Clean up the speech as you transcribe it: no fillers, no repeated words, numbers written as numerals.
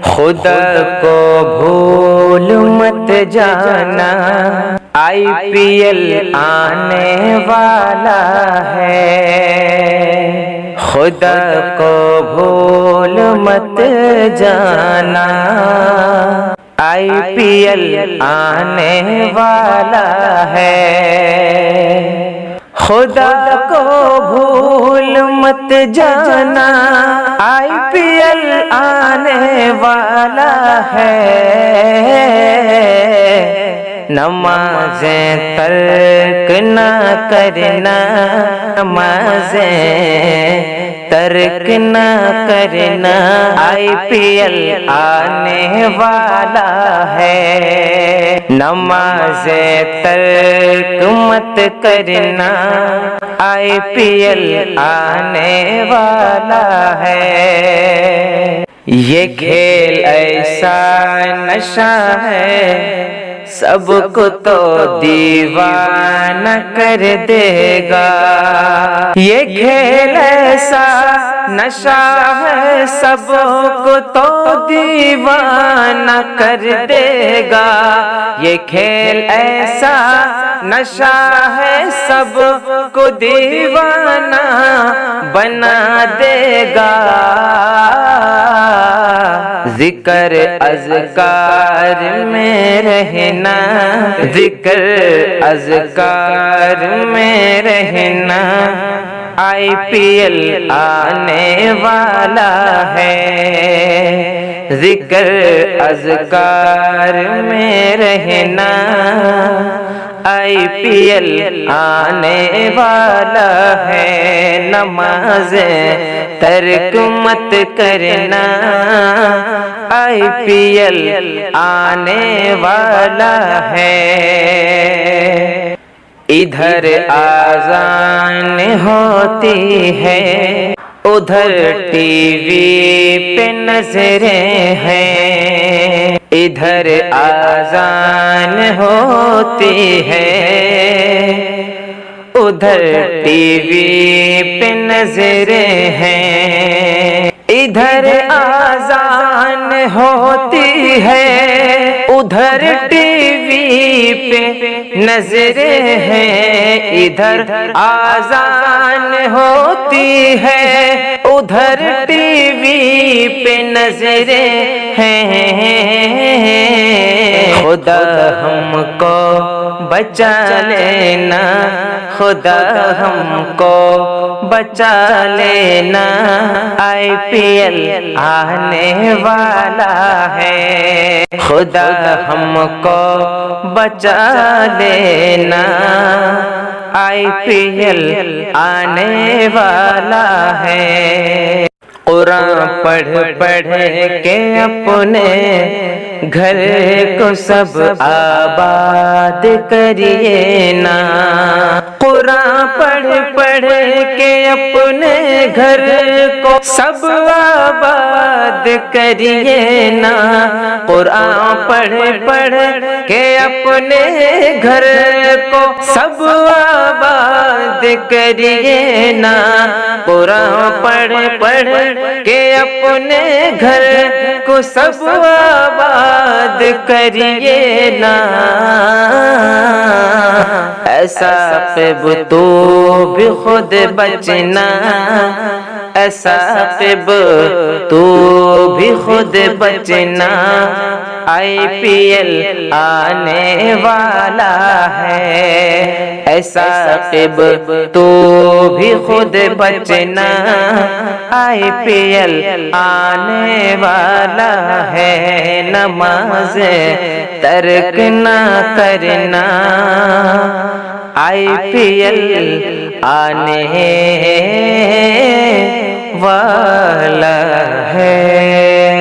خدا کو بھول مت جانا، آئی پی ایل آنے والا ہے۔ خدا کو بھول مت جانا، آئی پی ایل آنے والا ہے۔ خدا کو بھول مت جانا، آئی پی ایل آنے والا ہے۔ نمازیں ترک نہ کرنا، نمازیں ترک نہ کرنا، آئی پی ایل آنے والا ہے۔ نمازیں ترک مت کرنا، آئی پی ایل آنے والا ہے۔ یہ کھیل ایسا نشہ ہے، سب کو تو دیوانہ کر دے گا۔ یہ کھیل ایسا نشہ ہے، سب کو تو دیوانہ کر دے گا۔ یہ کھیل ایسا نشہ ہے، سب کو دیوانہ بنا دے گا۔ ذکر اذکار میں رہنا، ذکر اذکار میں رہنا، آئی پی ایل آنے والا ہے۔ ذکر اذکار میں رہنا، آئی پی ایل آنے والا ہے۔ نمازیں ترک مت کرنا، آئی پی ایل آنے والا ہے۔ ادھر آذان ہوتی ہے، ادھر ٹی وی پہ نظریں ہیں۔ ادھر آذان ہوتی ہے، ادھر ٹی وی پہ نظریں ہیں۔ ادھر آذان ہوتی ہے، ادھر ٹی وی پہ نظریں ہیں۔ ادھر آذان ہوتی ہے، ادھر ٹی وی پہ نظریں ہیں۔ خدا ہم کو بچا لینا، خدا ہم کو بچا لینا، آئی پی ایل آنے والا ہے۔ خدا ہم کو بچا لینا، آئی پی ایل آنے والا ہے۔ قرآن پڑھ پڑھ کے اپنے گھر کو سب آباد کریے نا۔ قرآن پڑھ پڑھ کے اپنے گھر کو سب آباد کریے نا۔ قرآن پڑھ پڑھ کے اپنے گھر کو سب آباد کریے نا۔ قرآن پڑھ پڑھ کے اپنے گھر کو سب آباد کریے نا۔ ایسا قب تو بھی خود بچنا، ایسا قب تو بھی خود بچنا، آئی پی ایل آنے والا ہے۔ ایسا قب تو بھی خود بچنا، آئی پی ایل آنے والا ہے۔ نمازیں ترک نہ کرنا، آئی پی ایل آنے والا ہے۔